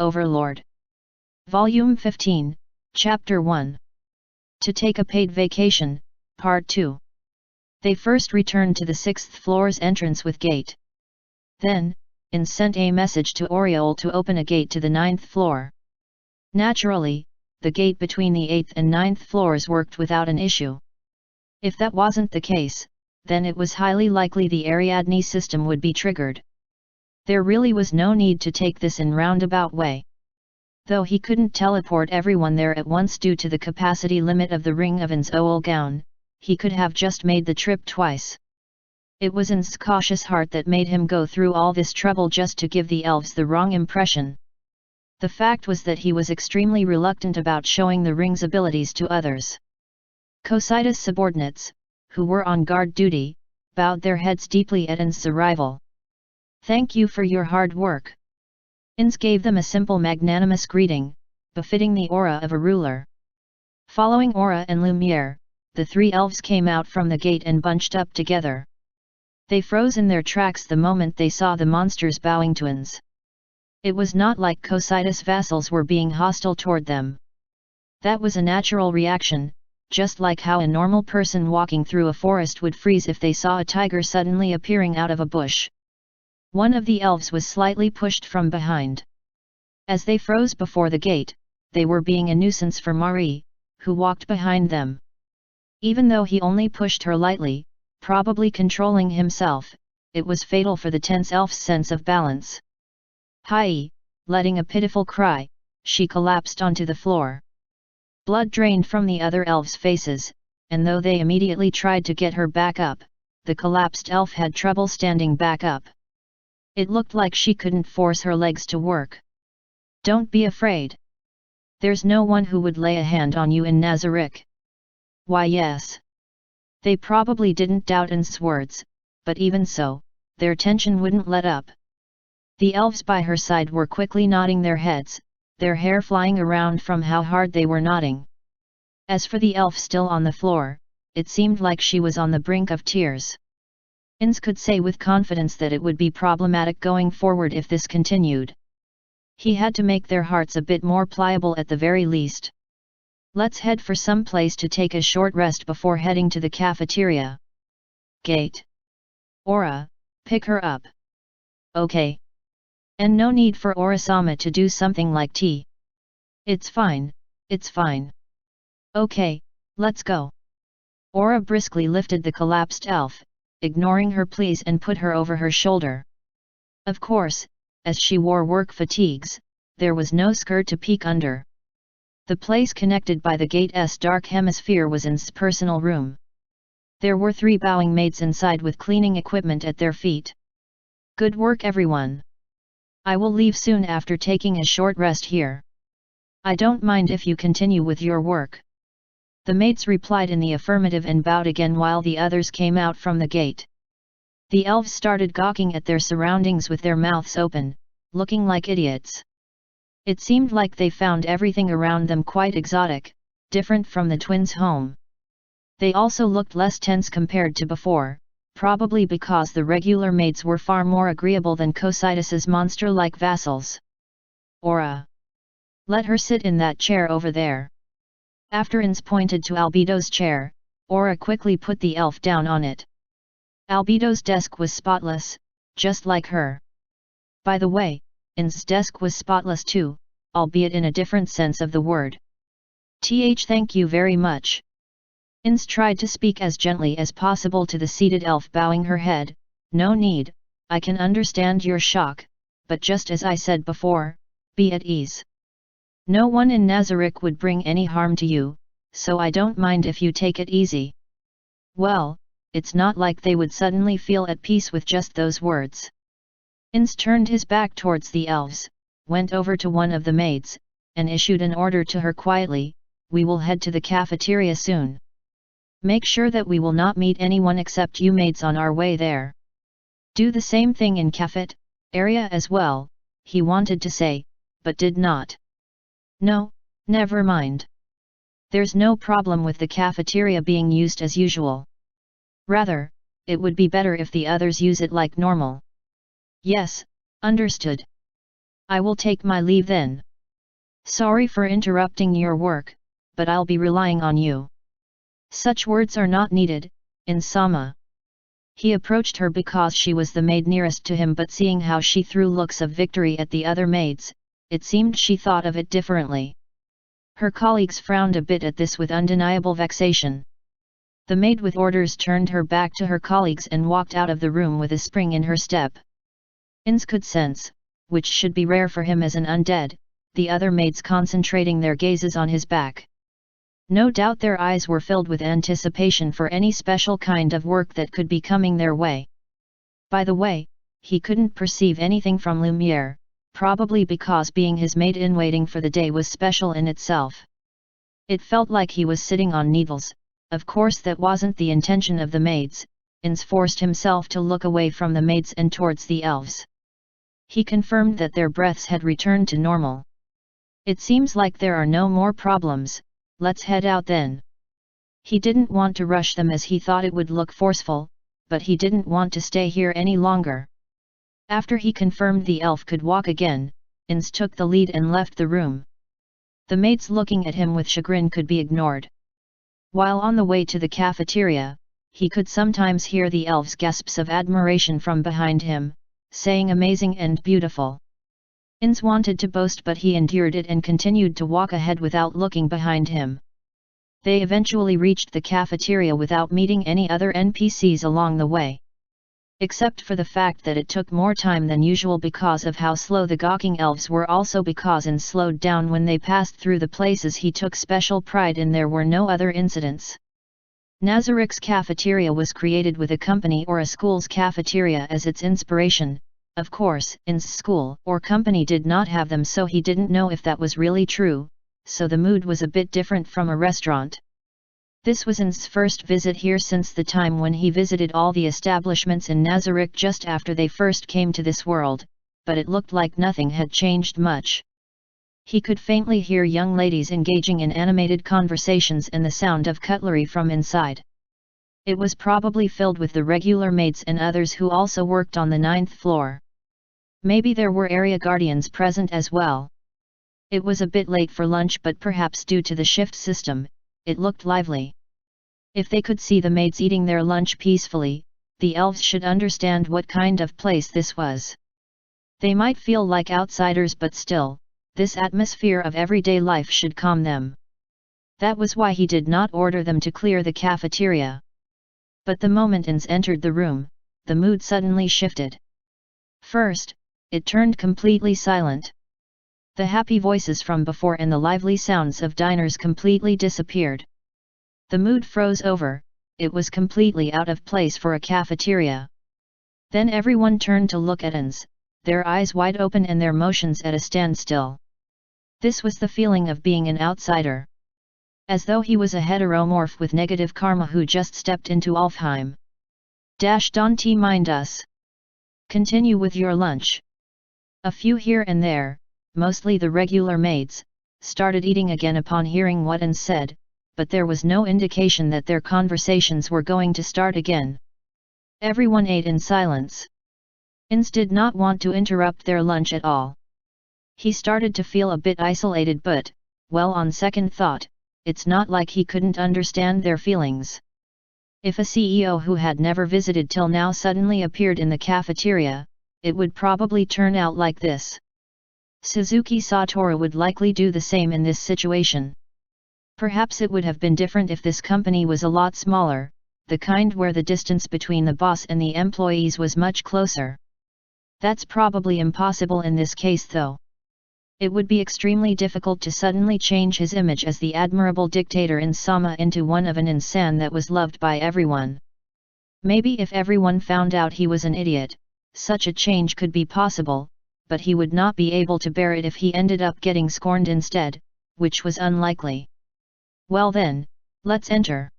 Overlord. Volume 15, Chapter 1. To take a paid vacation, Part 2. They first returned to the 6th floor's entrance with gate. Then, In sent a message to Oriole to open a gate to the 9th floor. Naturally, the gate between the 8th and 9th floors worked without an issue. If that wasn't the case, then it was highly likely the Ariadne system would be triggered. There really was no need to take this in roundabout way. Though he couldn't teleport everyone there at once due to the capacity limit of the Ring of In's Owl gown, he could have just made the trip twice. It was In's cautious heart that made him go through all this trouble just to give the elves the wrong impression. The fact was that he was extremely reluctant about showing the ring's abilities to others. Cocytus' subordinates, who were on guard duty, bowed their heads deeply at In's arrival. "Thank you for your hard work." Ins gave them a simple magnanimous greeting, befitting the aura of a ruler. Following Aura and Lumiere, the three elves came out from the gate and bunched up together. They froze in their tracks the moment they saw the monsters bowing to Ins. It was not like Cocytus' vassals were being hostile toward them. That was a natural reaction, just like how a normal person walking through a forest would freeze if they saw a tiger suddenly appearing out of a bush. One of the elves was slightly pushed from behind. As they froze before the gate, they were being a nuisance for Marie, who walked behind them. Even though he only pushed her lightly, probably controlling himself, it was fatal for the tense elf's sense of balance. Hi! Letting a pitiful cry, she collapsed onto the floor. Blood drained from the other elves' faces, and though they immediately tried to get her back up, the collapsed elf had trouble standing back up. It looked like she couldn't force her legs to work. "Don't be afraid. There's no one who would lay a hand on you in Nazarick." Why yes. They probably didn't doubt In's words, but even so, their tension wouldn't let up. The elves by her side were quickly nodding their heads, their hair flying around from how hard they were nodding. As for the elf still on the floor, it seemed like she was on the brink of tears. Ins could say with confidence that it would be problematic going forward if this continued. He had to make their hearts a bit more pliable at the very least. "Let's head for some place to take a short rest before heading to the cafeteria." "Gate. Aura, pick her up." "Okay. And no need for Aura-sama to do something like tea." It's fine. "Okay, let's go." Aura briskly lifted the collapsed elf, ignoring her pleas, and put her over her shoulder. Of course, as she wore work fatigues, there was no skirt to peek under. The place connected by the gate's dark hemisphere was In's personal room. There were 3 bowing maids inside with cleaning equipment at their feet. "Good work everyone. I will leave soon after taking a short rest here. I don't mind if you continue with your work." The maids replied in the affirmative and bowed again while the others came out from the gate. The elves started gawking at their surroundings with their mouths open, looking like idiots. It seemed like they found everything around them quite exotic, different from the twins' home. They also looked less tense compared to before, probably because the regular maids were far more agreeable than Cocytus's monster-like vassals. "Aura. Let her sit in that chair over there." After Ins pointed to Albedo's chair, Aura quickly put the elf down on it. Albedo's desk was spotless, just like her. By the way, In's desk was spotless too, albeit in a different sense of the word. Thank you very much." Ins tried to speak as gently as possible to the seated elf, bowing her head. "No need, I can understand your shock, but just as I said before, be at ease. No one in Nazarick would bring any harm to you, so I don't mind if you take it easy." Well, it's not like they would suddenly feel at peace with just those words. Ins turned his back towards the elves, went over to one of the maids, and issued an order to her quietly. "We will head to the cafeteria soon. Make sure that we will not meet anyone except you maids on our way there. Do the same thing in cafet area as well," he wanted to say, but did not. "No, never mind. There's no problem with the cafeteria being used as usual. Rather, it would be better if the others use it like normal." "Yes, understood. I will take my leave then. Sorry for interrupting your work, but I'll be relying on you. Such words are not needed, Insama. He approached her because she was the maid nearest to him, but seeing how she threw looks of victory at the other maids, it seemed she thought of it differently. Her colleagues frowned a bit at this with undeniable vexation. The maid with orders turned her back to her colleagues and walked out of the room with a spring in her step. Ins could sense, which should be rare for him as an undead, the other maids concentrating their gazes on his back. No doubt their eyes were filled with anticipation for any special kind of work that could be coming their way. By the way, he couldn't perceive anything from Lumiere, probably because being his maid-in-waiting for the day was special in itself. It felt like he was sitting on needles. Of course that wasn't the intention of the maids. Ins forced himself to look away from the maids and towards the elves. He confirmed that their breaths had returned to normal. It seems like there are no more problems, let's head out then. He didn't want to rush them as he thought it would look forceful, but he didn't want to stay here any longer. After he confirmed the elf could walk again, Ins took the lead and left the room. The maids looking at him with chagrin could be ignored. While on the way to the cafeteria, he could sometimes hear the elves' gasps of admiration from behind him, saying amazing and beautiful. Ins wanted to boast, but he endured it and continued to walk ahead without looking behind him. They eventually reached the cafeteria without meeting any other NPCs along the way. Except for the fact that it took more time than usual because of how slow the gawking elves were, also because Ins slowed down when they passed through the places he took special pride in. There were no other incidents. Nazarik's cafeteria was created with a company or a school's cafeteria as its inspiration. Of course, Ins' school or company did not have them, so he didn't know if that was really true, so the mood was a bit different from a restaurant. This was Ins' first visit here since the time when he visited all the establishments in Nazarik just after they first came to this world, but it looked like nothing had changed much. He could faintly hear young ladies engaging in animated conversations and the sound of cutlery from inside. It was probably filled with the regular maids and others who also worked on the 9th floor. Maybe there were area guardians present as well. It was a bit late for lunch, but perhaps due to the shift system, it looked lively. If they could see the maids eating their lunch peacefully, the elves should understand what kind of place this was. They might feel like outsiders, but still, this atmosphere of everyday life should calm them. That was why he did not order them to clear the cafeteria. But the moment Ins entered the room, the mood suddenly shifted. First, it turned completely silent. The happy voices from before and the lively sounds of diners completely disappeared. The mood froze over. It was completely out of place for a cafeteria. Then everyone turned to look at Ins, their eyes wide open and their motions at a standstill. This was the feeling of being an outsider. As though he was a heteromorph with negative karma who just stepped into Alfheim. Don't mind us. Continue with your lunch. A few here and there, mostly the regular maids, started eating again upon hearing what Ins said, but there was no indication that their conversations were going to start again. Everyone ate in silence. Ins did not want to interrupt their lunch at all. He started to feel a bit isolated, but, well, on second thought, it's not like he couldn't understand their feelings. If a CEO who had never visited till now suddenly appeared in the cafeteria, it would probably turn out like this. Suzuki Satoru would likely do the same in this situation. Perhaps it would have been different if this company was a lot smaller, the kind where the distance between the boss and the employees was much closer. That's probably impossible in this case though. It would be extremely difficult to suddenly change his image as the admirable dictator Insama into one of an insan that was loved by everyone. Maybe if everyone found out he was an idiot, such a change could be possible, but he would not be able to bear it if he ended up getting scorned instead, which was unlikely. Well then, let's enter.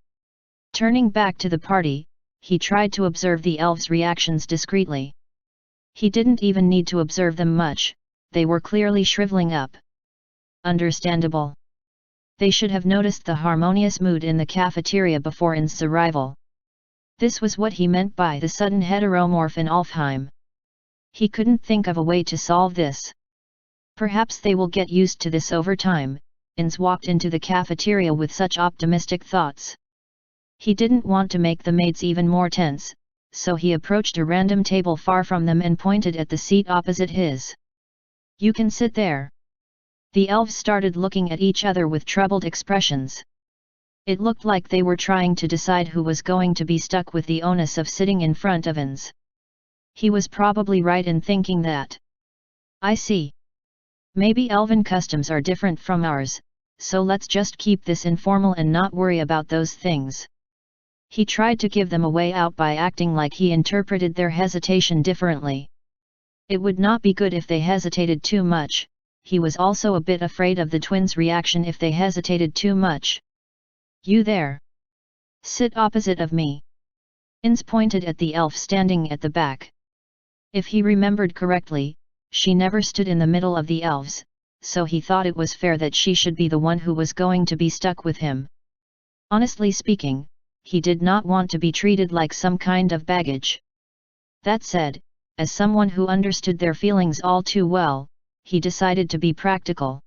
Turning back to the party, he tried to observe the elves' reactions discreetly. He didn't even need to observe them much. They were clearly shriveling up. Understandable. They should have noticed the harmonious mood in the cafeteria before Ins's arrival. This was what he meant by the sudden heteromorph in Alfheim. He couldn't think of a way to solve this. Perhaps they will get used to this over time. Ins walked into the cafeteria with such optimistic thoughts. He didn't want to make the maids even more tense, so he approached a random table far from them and pointed at the seat opposite his. "You can sit there." The elves started looking at each other with troubled expressions. It looked like they were trying to decide who was going to be stuck with the onus of sitting in front of Ins. He was probably right in thinking that. "I see. Maybe elven customs are different from ours, so let's just keep this informal and not worry about those things." He tried to give them a way out by acting like he interpreted their hesitation differently. It would not be good if they hesitated too much. He was also a bit afraid of the twins' reaction if they hesitated too much. "You there. Sit opposite of me." Ins pointed at the elf standing at the back. If he remembered correctly, she never stood in the middle of the elves, so he thought it was fair that she should be the one who was going to be stuck with him. Honestly speaking, he did not want to be treated like some kind of baggage. That said, as someone who understood their feelings all too well, he decided to be practical.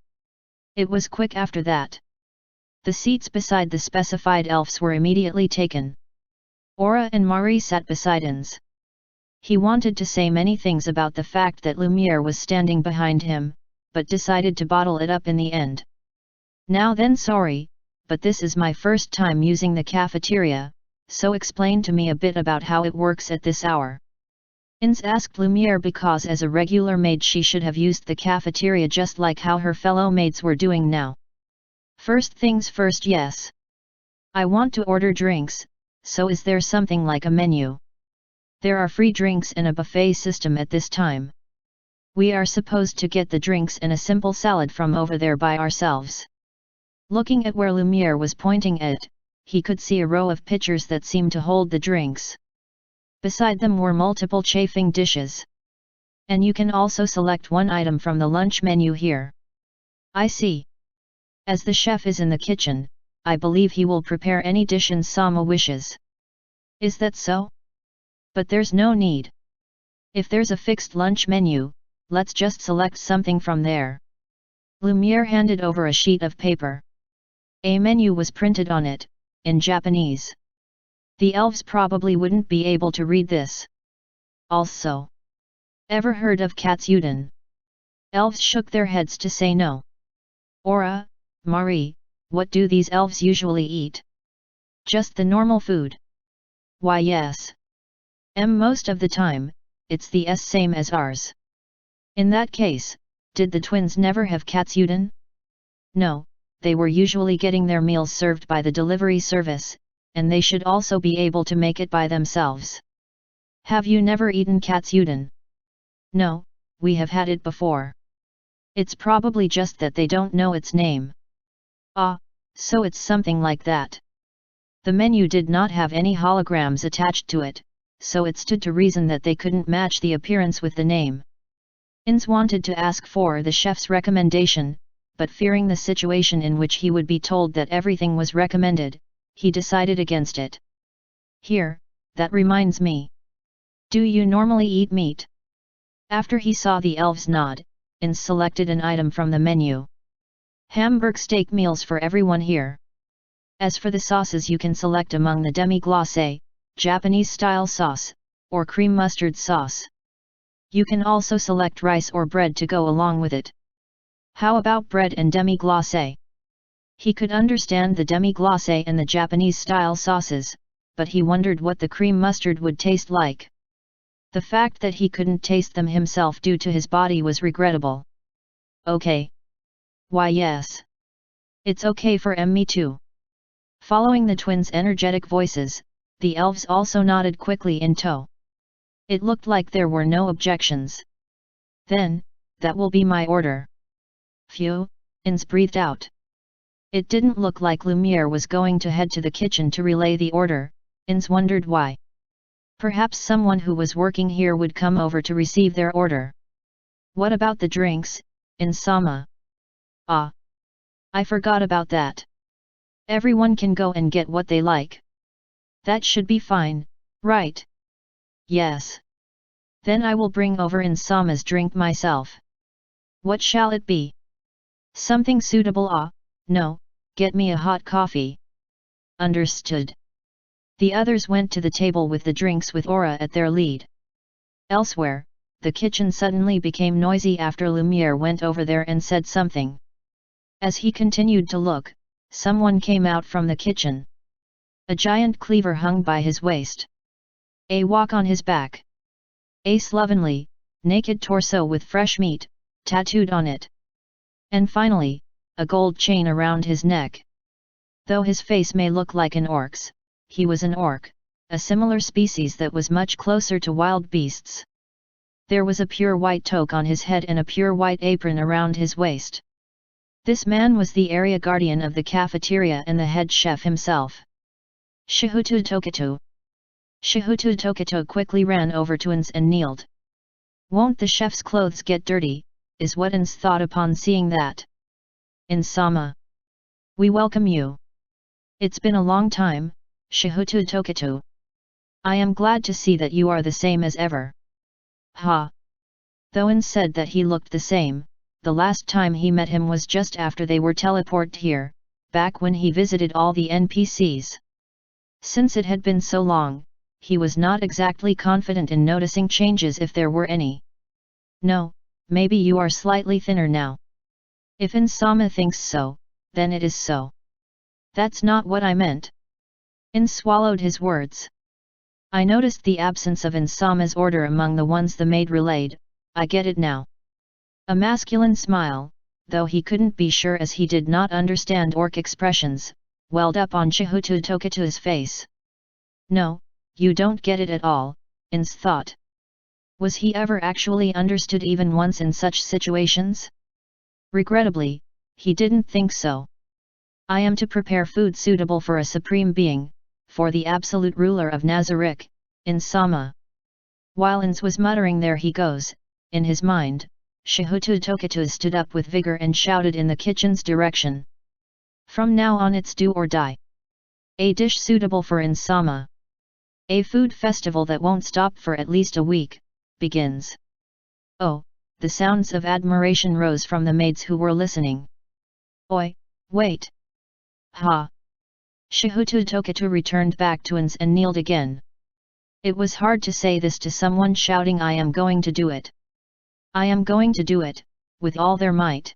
It was quick after that. The seats beside the specified elves were immediately taken. Aura and Mari sat beside Ins. He wanted to say many things about the fact that Lumiere was standing behind him, but decided to bottle it up in the end. "Now then, sorry, but this is my first time using the cafeteria, so explain to me a bit about how it works at this hour." Ins asked Lumiere because as a regular maid she should have used the cafeteria just like how her fellow maids were doing now. "First things first, yes. I want to order drinks, so is there something like a menu?" "There are free drinks and a buffet system at this time. We are supposed to get the drinks and a simple salad from over there by ourselves." Looking at where Lumiere was pointing at, he could see a row of pitchers that seemed to hold the drinks. Beside them were multiple chafing dishes. "And you can also select one item from the lunch menu here." "I see. As the chef is in the kitchen, I believe he will prepare any dish Sama wishes." "Is that so? But there's no need. If there's a fixed lunch menu, let's just select something from there." Lumiere handed over a sheet of paper. A menu was printed on it, in Japanese. The elves probably wouldn't be able to read this. Also, ever heard of katsudon? Elves shook their heads to say no. "Aura, Mari, what do these elves usually eat?" "Just the normal food." "Why yes. Most of the time, it's the same as ours." "In that case, did the twins never have katsudon?" "No, they were usually getting their meals served by the delivery service, and they should also be able to make it by themselves." "Have you never eaten katsudon?" "No, we have had it before. It's probably just that they don't know its name." "Ah, so it's something like that." The menu did not have any holograms attached to it, so it stood to reason that they couldn't match the appearance with the name. Ins wanted to ask for the chef's recommendation, but fearing the situation in which he would be told that everything was recommended, he decided against it. "Here, that reminds me. Do you normally eat meat?" After he saw the elves nod, Ins selected an item from the menu. "Hamburg steak meals for everyone here. As for the sauces, you can select among the demi-glace, Japanese-style sauce, or cream mustard sauce. You can also select rice or bread to go along with it." "How about bread and demi-glace?" He could understand the demi-glace and the Japanese-style sauces, but he wondered what the cream mustard would taste like. The fact that he couldn't taste them himself due to his body was regrettable. "Okay. Why yes. It's okay for me too." Following the twins' energetic voices, the elves also nodded quickly in tow. It looked like there were no objections. "Then, that will be my order." "Phew," Ins breathed out. It didn't look like Lumiere was going to head to the kitchen to relay the order. Ins wondered why. Perhaps someone who was working here would come over to receive their order. "What about the drinks, Insama?" "Ah, I forgot about that. Everyone can go and get what they like." "That should be fine, right?" "Yes. Then I will bring over Insama's drink myself." What shall it be? Something suitable. Ah, no, get me a hot coffee. Understood. The others went to the table with the drinks with Aura at their lead. Elsewhere, the kitchen suddenly became noisy after Lumiere went over there and said something. As he continued to look, someone came out from the kitchen. A giant cleaver hung by his waist. A wok on his back. A slovenly, naked torso with fresh meat, tattooed on it. And finally, a gold chain around his neck. Though his face may look like an orc's, he was an orc, a similar species that was much closer to wild beasts. There was a pure white toque on his head and a pure white apron around his waist. This man was the area guardian of the cafeteria and the head chef himself. Shihutu Tokitu. Shihutu Tokitu quickly ran over to Ans and kneeled. Won't the chef's clothes get dirty, is what Ans thought upon seeing that. Insama. We welcome you. It's been a long time, Shihutu Tokitu. I am glad to see that you are the same as ever. Ha! Though Ans said that he looked the same, the last time he met him was just after they were teleported here, back when he visited all the NPCs. Since it had been so long, he was not exactly confident in noticing changes if there were any. No, maybe you are slightly thinner now. If Insama thinks so, then it is so. That's not what I meant. Ins swallowed his words. I noticed the absence of Insama's order among the ones the maid relayed. I get it now. A masculine smile, though he couldn't be sure as he did not understand orc expressions, welled up on Shihutu Tokitu's face. No, you don't get it at all, Ins thought. Was he ever actually understood even once in such situations? Regrettably, he didn't think so. I am to prepare food suitable for a supreme being, for the absolute ruler of Nazarick, Insama. While Ins was muttering there he goes, in his mind, Shihutu Tokitu stood up with vigor and shouted in the kitchen's direction. From now on it's do or die. A dish suitable for Insama. A food festival that won't stop for at least a week, begins. Oh, the sounds of admiration rose from the maids who were listening. Oi, wait! Ha! Shihutu Tokitu returned back to Ins and kneeled again. It was hard to say this to someone shouting I am going to do it. I am going to do it, with all their might.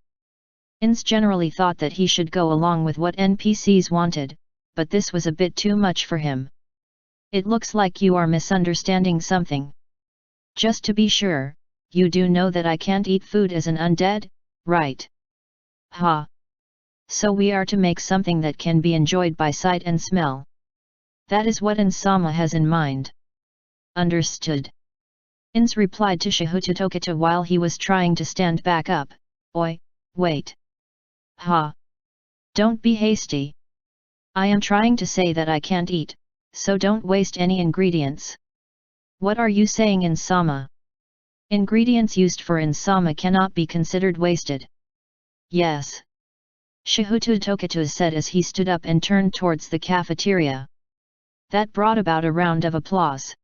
Ins generally thought that he should go along with what NPCs wanted, but this was a bit too much for him. It looks like you are misunderstanding something. Just to be sure, you do know that I can't eat food as an undead, right? Ha! So we are to make something that can be enjoyed by sight and smell. That is what Insama has in mind. Understood. Ins replied to Shihutu Tokitu while he was trying to stand back up. Oi, wait. Ha! Don't be hasty. I am trying to say that I can't eat, so don't waste any ingredients. What are you saying, Insama? Ingredients used for Insama cannot be considered wasted. Yes. Shihutu Tokitu said as he stood up and turned towards the cafeteria. That brought about a round of applause.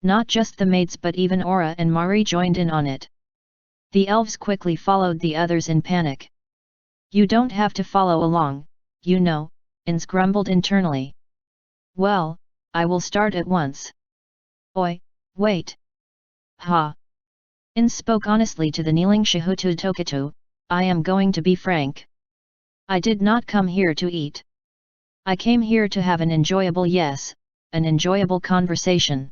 Not just the maids but even Aura and Mari joined in on it. The elves quickly followed the others in panic. You don't have to follow along, you know, Ins grumbled internally. Well, I will start at once. Oi, wait. Ha! Ins spoke honestly to the kneeling Shihutu Tokitu, I am going to be frank. I did not come here to eat. I came here to have an enjoyable conversation.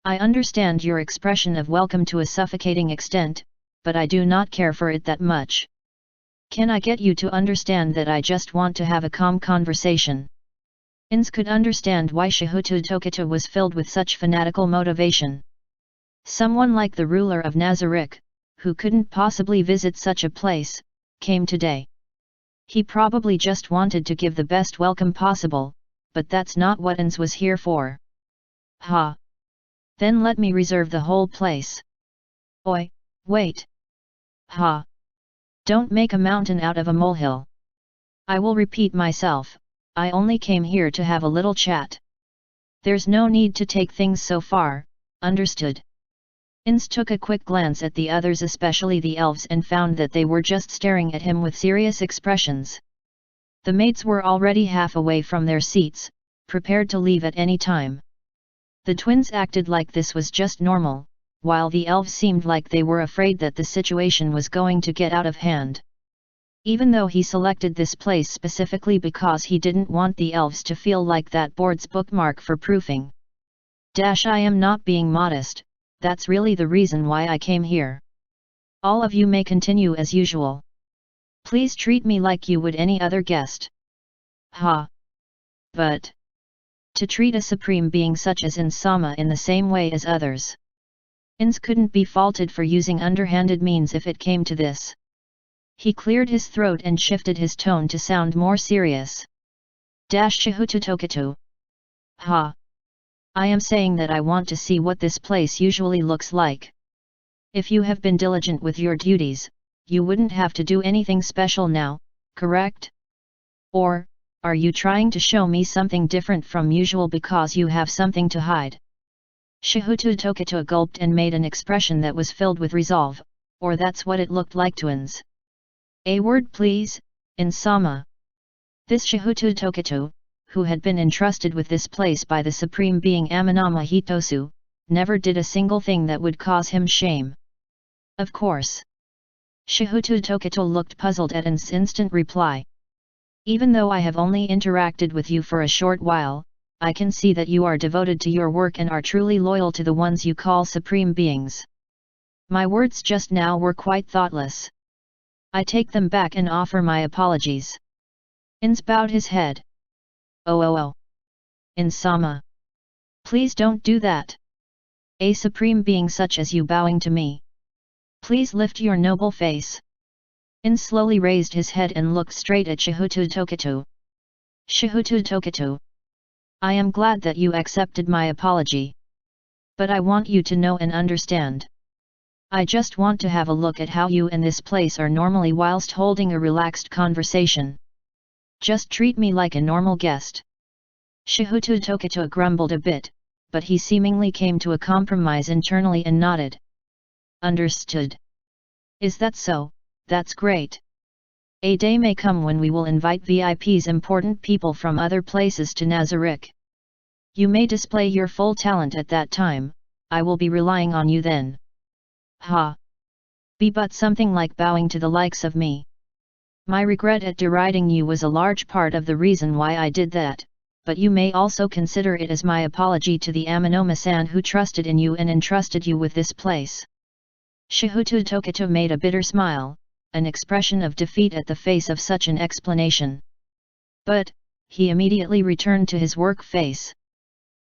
I understand your expression of welcome to a suffocating extent, but I do not care for it that much. Can I get you to understand that I just want to have a calm conversation? Ins could understand why Shihutu Tokitu was filled with such fanatical motivation. Someone like the ruler of Nazarick, who couldn't possibly visit such a place, came today. He probably just wanted to give the best welcome possible, but that's not what Ins was here for. Ha! Then let me reserve the whole place. Oi, wait! Ha! Don't make a mountain out of a molehill. I will repeat myself, I only came here to have a little chat. There's no need to take things so far, understood? Ins took a quick glance at the others, especially the elves, and found that they were just staring at him with serious expressions. The maids were already half away from their seats, prepared to leave at any time. The twins acted like this was just normal, while the elves seemed like they were afraid that the situation was going to get out of hand. Even though he selected this place specifically because he didn't want the elves to feel like that board's bookmark for proofing. I am not being modest, that's really the reason why I came here. All of you may continue as usual. Please treat me like you would any other guest. Ha! But to treat a supreme being such as Insama in the same way as others. Ins couldn't be faulted for using underhanded means if it came to this. He cleared his throat and shifted his tone to sound more serious. Shahutu Tokitu. Ha! I am saying that I want to see what this place usually looks like. If you have been diligent with your duties, you wouldn't have to do anything special now, correct? Or, are you trying to show me something different from usual because you have something to hide? Shahutu Tokitu gulped and made an expression that was filled with resolve, or that's what it looked like to Ins. A word please, Insama. This Shahutu Tokitu, who had been entrusted with this place by the supreme being Amanama Hitosu, never did a single thing that would cause him shame. Of course. Shahutu Tokitu looked puzzled at Ins' instant reply. Even though I have only interacted with you for a short while, I can see that you are devoted to your work and are truly loyal to the ones you call supreme beings. My words just now were quite thoughtless. I take them back and offer my apologies. Ins bowed his head. Oh. Insama. Please don't do that. A supreme being such as you bowing to me. Please lift your noble face. Ins slowly raised his head and looked straight at Shahutu Tokitu. Shahutu Tokitu. I am glad that you accepted my apology. But I want you to know and understand. I just want to have a look at how you and this place are normally whilst holding a relaxed conversation. Just treat me like a normal guest. Shahutu Tokitu grumbled a bit, but he seemingly came to a compromise internally and nodded. Understood. Is that so? That's great. A day may come when we will invite VIPs, important people from other places, to Nazarick. You may display your full talent at that time, I will be relying on you then. Ha! Be but something like bowing to the likes of me. My regret at deriding you was a large part of the reason why I did that, but you may also consider it as my apology to the Amanoma-san who trusted in you and entrusted you with this place. Shahutu Tokitu made a bitter smile, an expression of defeat at the face of such an explanation. But, he immediately returned to his work face.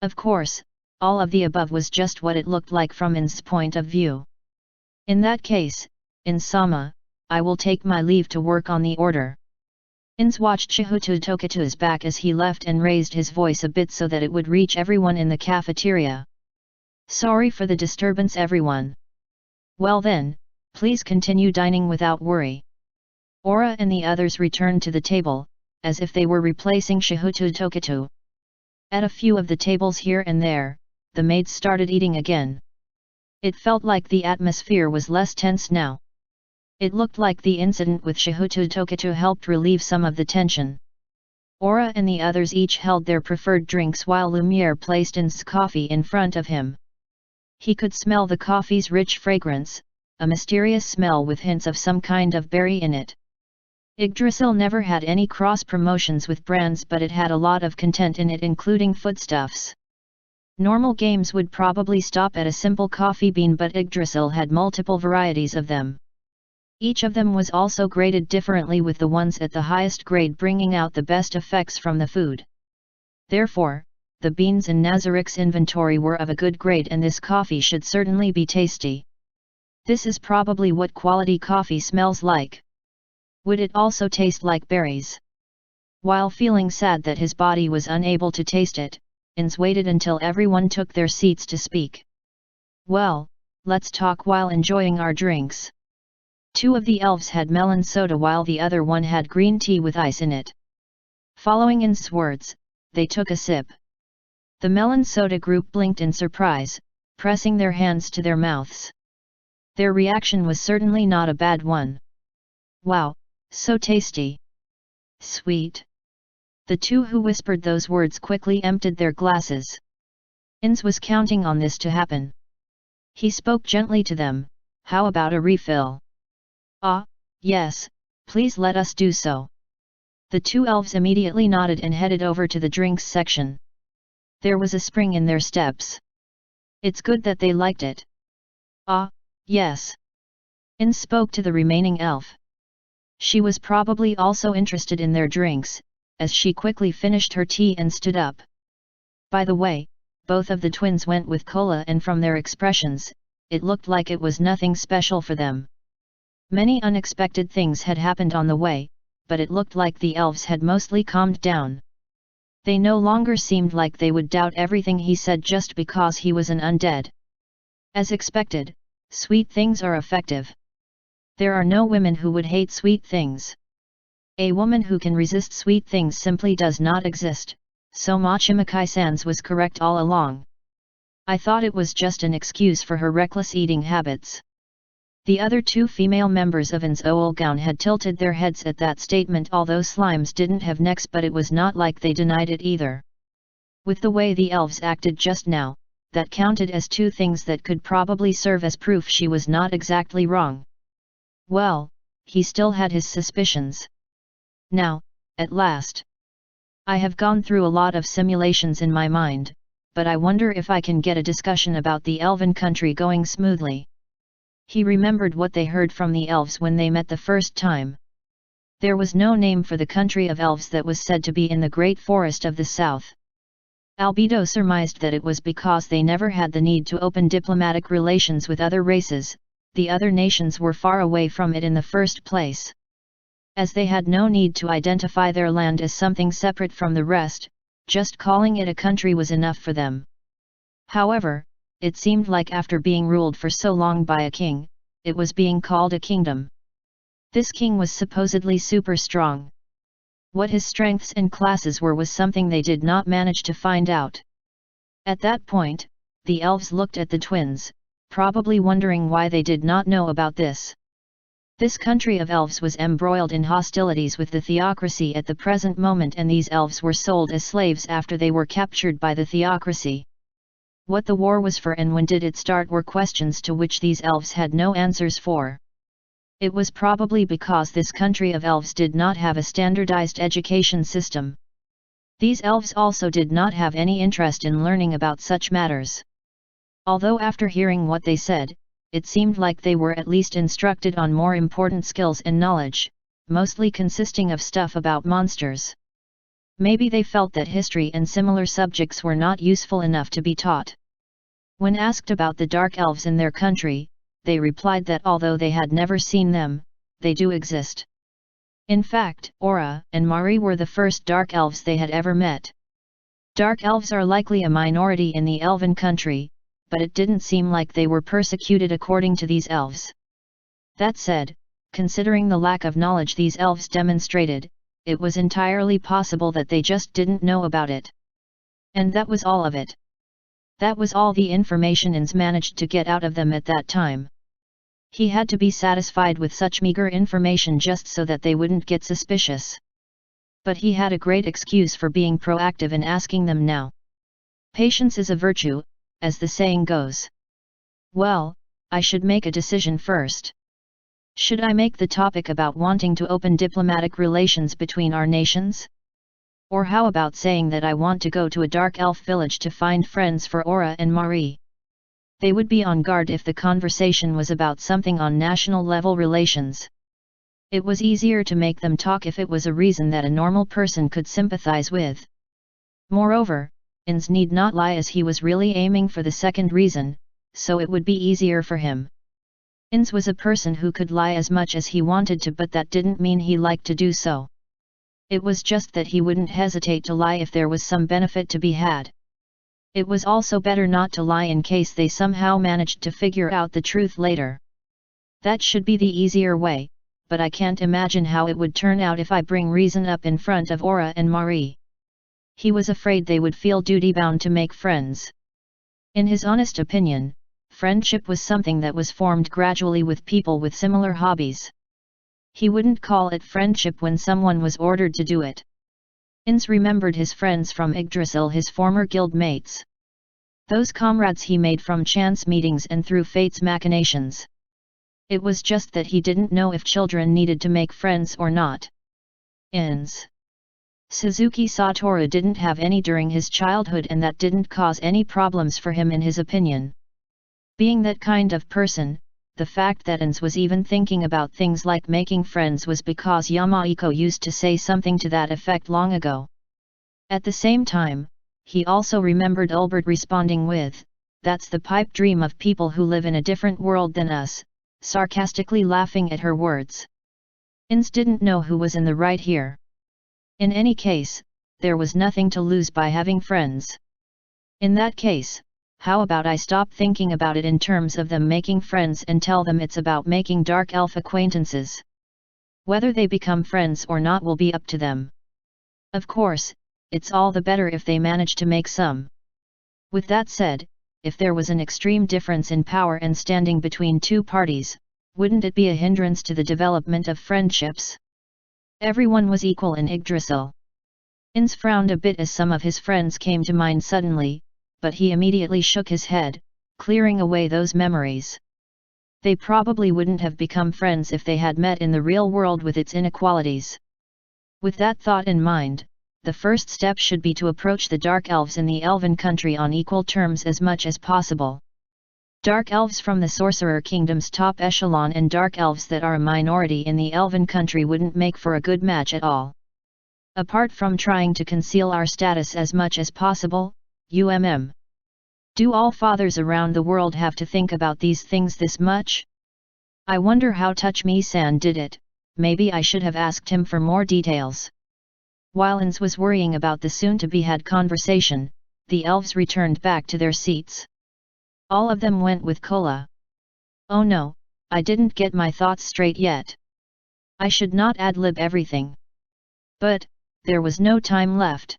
Of course, all of the above was just what it looked like from Ins' point of view. In that case, Insama, I will take my leave to work on the order. Ins watched Shahutu Tokitu's back as he left and raised his voice a bit so that it would reach everyone in the cafeteria. Sorry for the disturbance, everyone. Well then, please continue dining without worry. Aura and the others returned to the table, as if they were replacing Shahutu Tokitu. At a few of the tables here and there, the maids started eating again. It felt like the atmosphere was less tense now. It looked like the incident with Shahutu Tokitu helped relieve some of the tension. Aura and the others each held their preferred drinks while Lumiere placed Ins' coffee in front of him. He could smell the coffee's rich fragrance, a mysterious smell with hints of some kind of berry in it. Yggdrasil never had any cross-promotions with brands, but it had a lot of content in it, including foodstuffs. Normal games would probably stop at a simple coffee bean, but Yggdrasil had multiple varieties of them. Each of them was also graded differently, with the ones at the highest grade bringing out the best effects from the food. Therefore, the beans in Nazarick's inventory were of a good grade, and this coffee should certainly be tasty. This is probably what quality coffee smells like. Would it also taste like berries? While feeling sad that his body was unable to taste it, Ins waited until everyone took their seats to speak. Well, let's talk while enjoying our drinks. Two of the elves had melon soda while the other one had green tea with ice in it. Following Ins' words, they took a sip. The melon soda group blinked in surprise, pressing their hands to their mouths. Their reaction was certainly not a bad one. Wow, so tasty! Sweet! The two who whispered those words quickly emptied their glasses. Ins was counting on this to happen. He spoke gently to them, "How about a refill?" "Ah, yes, please let us do so." The two elves immediately nodded and headed over to the drinks section. There was a spring in their steps. It's good that they liked it. "Ah, yes." Ins spoke to the remaining elf. She was probably also interested in their drinks, as she quickly finished her tea and stood up. By the way, both of the twins went with cola, and from their expressions, it looked like it was nothing special for them. Many unexpected things had happened on the way, but it looked like the elves had mostly calmed down. They no longer seemed like they would doubt everything he said just because he was an undead. As expected, sweet things are effective. There are no women who would hate sweet things. A woman who can resist sweet things simply does not exist, so Machimakai-sans was correct all along. I thought it was just an excuse for her reckless eating habits. The other two female members of Ins Oolgown had tilted their heads at that statement, although slimes didn't have necks, but it was not like they denied it either. With the way the elves acted just now, that counted as two things that could probably serve as proof she was not exactly wrong. Well, he still had his suspicions. Now, at last. I have gone through a lot of simulations in my mind, but I wonder if I can get a discussion about the elven country going smoothly. He remembered what they heard from the elves when they met the first time. There was no name for the country of elves that was said to be in the great forest of the south. Albedo surmised that it was because they never had the need to open diplomatic relations with other races, the other nations were far away from it in the first place. As they had no need to identify their land as something separate from the rest, just calling it a country was enough for them. However, it seemed like after being ruled for so long by a king, it was being called a kingdom. This king was supposedly super strong. What his strengths and classes were was something they did not manage to find out. At that point, the elves looked at the twins, probably wondering why they did not know about this. This country of elves was embroiled in hostilities with the theocracy at the present moment, and these elves were sold as slaves after they were captured by the theocracy. What the war was for and when did it start were questions to which these elves had no answers for. It was probably because this country of elves did not have a standardized education system. These elves also did not have any interest in learning about such matters. Although after hearing what they said, it seemed like they were at least instructed on more important skills and knowledge, mostly consisting of stuff about monsters. Maybe they felt that history and similar subjects were not useful enough to be taught. When asked about the dark elves in their country, they replied that although they had never seen them, they do exist. In fact, Aura and Mari were the first dark elves they had ever met. Dark elves are likely a minority in the elven country, but it didn't seem like they were persecuted according to these elves. That said, considering the lack of knowledge these elves demonstrated, it was entirely possible that they just didn't know about it. And that was all of it. That was all the information Ins managed to get out of them at that time. He had to be satisfied with such meager information just so that they wouldn't get suspicious. But he had a great excuse for being proactive and asking them now. Patience is a virtue, as the saying goes. Well, I should make a decision first. Should I make the topic about wanting to open diplomatic relations between our nations? Or how about saying that I want to go to a dark elf village to find friends for Aura and Mari? They would be on guard if the conversation was about something on national level relations. It was easier to make them talk if it was a reason that a normal person could sympathize with. Moreover, Ins need not lie, as he was really aiming for the second reason, so it would be easier for him. Ins was a person who could lie as much as he wanted to, but that didn't mean he liked to do so. It was just that he wouldn't hesitate to lie if there was some benefit to be had. It was also better not to lie in case they somehow managed to figure out the truth later. That should be the easier way, but I can't imagine how it would turn out if I bring reason up in front of Aura and Mari. He was afraid they would feel duty-bound to make friends. In his honest opinion, friendship was something that was formed gradually with people with similar hobbies. He wouldn't call it friendship when someone was ordered to do it. Ins remembered his friends from Yggdrasil, his former guild mates. Those comrades he made from chance meetings and through fate's machinations. It was just that he didn't know if children needed to make friends or not. Ins. Suzuki Satoru didn't have any during his childhood, and that didn't cause any problems for him in his opinion. Being that kind of person, the fact that Ins was even thinking about things like making friends was because Yamaiko used to say something to that effect long ago. At the same time, he also remembered Ulbert responding with, "That's the pipe dream of people who live in a different world than us," sarcastically laughing at her words. Ins didn't know who was in the right here. In any case, there was nothing to lose by having friends. In that case, how about I stop thinking about it in terms of them making friends and tell them it's about making dark elf acquaintances. Whether they become friends or not will be up to them. Of course, it's all the better if they manage to make some. With that said, if there was an extreme difference in power and standing between two parties, wouldn't it be a hindrance to the development of friendships? Everyone was equal in Yggdrasil. Ins frowned a bit as some of his friends came to mind suddenly, but he immediately shook his head, clearing away those memories. They probably wouldn't have become friends if they had met in the real world with its inequalities. With that thought in mind, the first step should be to approach the Dark Elves in the Elven country on equal terms as much as possible. Dark Elves from the Sorcerer Kingdom's top echelon and Dark Elves that are a minority in the Elven country wouldn't make for a good match at all. Apart from trying to conceal our status as much as possible, do all fathers around the world have to think about these things this much? I wonder how Touch-Me-san did it. Maybe I should have asked him for more details. While Ins was worrying about the soon-to-be-had conversation, the elves returned back to their seats. All of them went with cola. Oh no, I didn't get my thoughts straight yet. I should not ad-lib everything. But, there was no time left.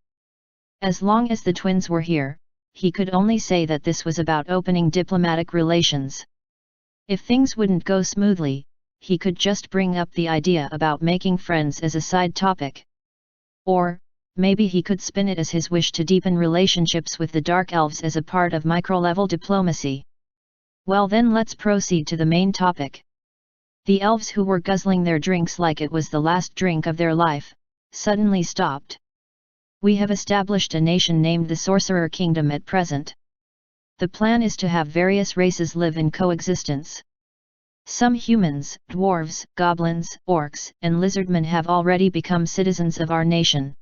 As long as the twins were here, he could only say that this was about opening diplomatic relations. If things wouldn't go smoothly, he could just bring up the idea about making friends as a side topic. Or, maybe he could spin it as his wish to deepen relationships with the Dark Elves as a part of micro-level diplomacy. Well then, let's proceed to the main topic. The elves, who were guzzling their drinks like it was the last drink of their life, suddenly stopped. We have established a nation named the Sorcerer Kingdom at present. The plan is to have various races live in coexistence. Some humans, dwarves, goblins, orcs, and lizardmen have already become citizens of our nation.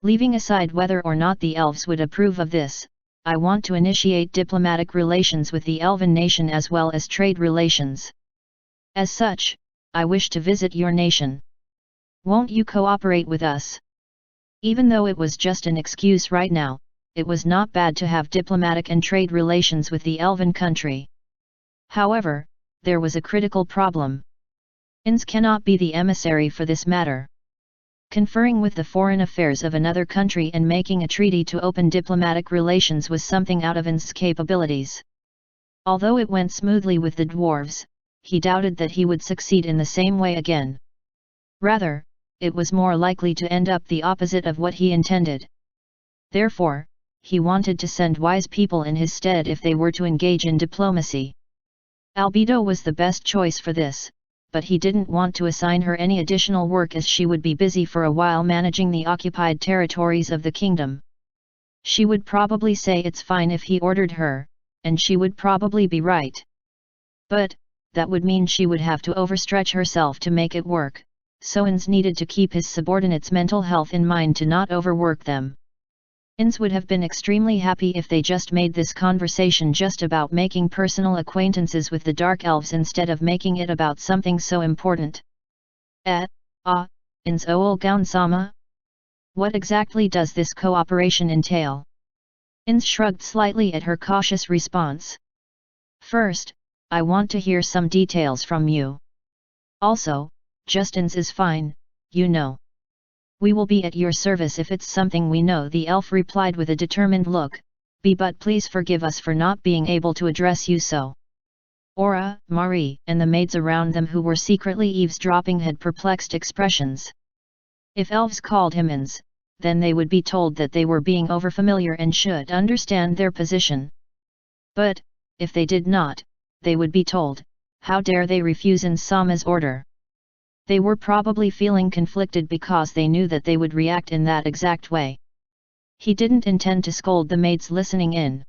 Leaving aside whether or not the elves would approve of this, I want to initiate diplomatic relations with the elven nation as well as trade relations. As such, I wish to visit your nation. Won't you cooperate with us? Even though it was just an excuse right now, it was not bad to have diplomatic and trade relations with the elven country. However, there was a critical problem. Ins cannot be the emissary for this matter. Conferring with the foreign affairs of another country and making a treaty to open diplomatic relations was something out of Ins's capabilities. Although it went smoothly with the dwarves, he doubted that he would succeed in the same way again. Rather, it was more likely to end up the opposite of what he intended. Therefore, he wanted to send wise people in his stead if they were to engage in diplomacy. Albedo was the best choice for this, but he didn't want to assign her any additional work as she would be busy for a while managing the occupied territories of the kingdom. She would probably say it's fine if he ordered her, and she would probably be right. But, that would mean she would have to overstretch herself to make it work, so Ins needed to keep his subordinates' mental health in mind to not overwork them. Ins would have been extremely happy if they just made this conversation just about making personal acquaintances with the Dark Elves instead of making it about something so important. Ins Oolgown-sama? What exactly does this cooperation entail? Ins shrugged slightly at her cautious response. First, I want to hear some details from you. Also, just Ins is fine, you know. We will be at your service if it's something we know, the elf replied with a determined look, But please forgive us for not being able to address you so." Aura, Marie, and the maids around them who were secretly eavesdropping had perplexed expressions. If elves called humans, then they would be told that they were being overfamiliar and should understand their position. But, if they did not, they would be told, how dare they refuse Insama's order. They were probably feeling conflicted because they knew that they would react in that exact way. He didn't intend to scold the maids listening in.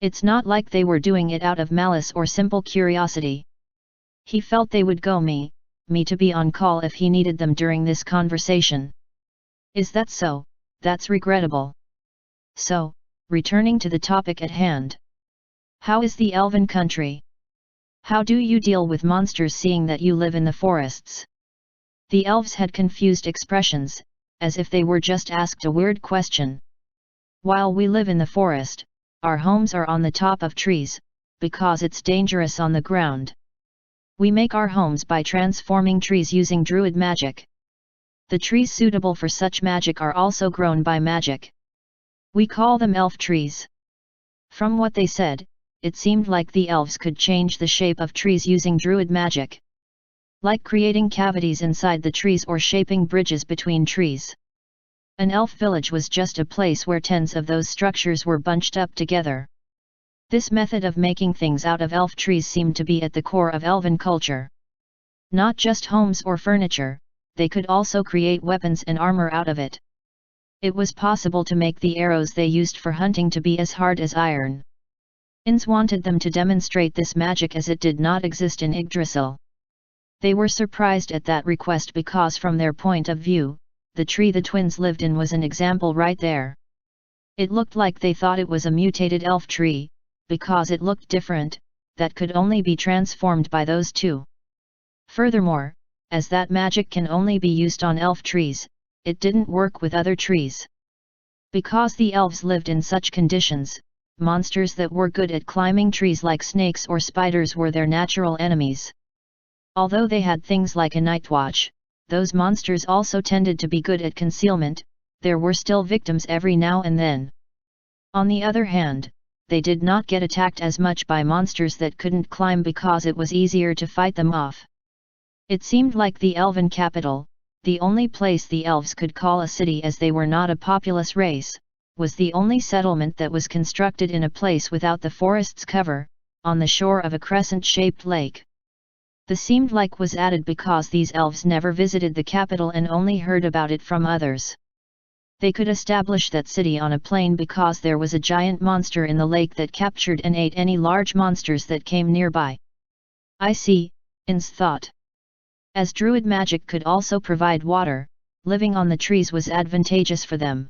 It's not like they were doing it out of malice or simple curiosity. He felt they would go me to be on call if he needed them during this conversation. Is that so? That's regrettable. So, returning to the topic at hand. How is the elven country? How do you deal with monsters seeing that you live in the forests? The elves had confused expressions, as if they were just asked a weird question. While we live in the forest, our homes are on the top of trees, because it's dangerous on the ground. We make our homes by transforming trees using druid magic. The trees suitable for such magic are also grown by magic. We call them elf trees. From what they said, it seemed like the elves could change the shape of trees using druid magic. Like creating cavities inside the trees or shaping bridges between trees. An elf village was just a place where tens of those structures were bunched up together. This method of making things out of elf trees seemed to be at the core of elven culture. Not just homes or furniture, they could also create weapons and armor out of it. It was possible to make the arrows they used for hunting to be as hard as iron. Inns wanted them to demonstrate this magic as it did not exist in Yggdrasil. They were surprised at that request because from their point of view, the tree the twins lived in was an example right there. It looked like they thought it was a mutated elf tree, because it looked different, that could only be transformed by those two. Furthermore, as that magic can only be used on elf trees, it didn't work with other trees. Because the elves lived in such conditions, monsters that were good at climbing trees like snakes or spiders were their natural enemies. Although they had things like a night watch, those monsters also tended to be good at concealment. There were still victims every now and then. On the other hand, they did not get attacked as much by monsters that couldn't climb because it was easier to fight them off. It seemed like the elven capital, the only place the elves could call a city as they were not a populous race, was the only settlement that was constructed in a place without the forest's cover, on the shore of a crescent-shaped lake. The seemed like was added because these elves never visited the capital and only heard about it from others. They could establish that city on a plain because there was a giant monster in the lake that captured and ate any large monsters that came nearby. I see, Inns thought. As druid magic could also provide water, living on the trees was advantageous for them.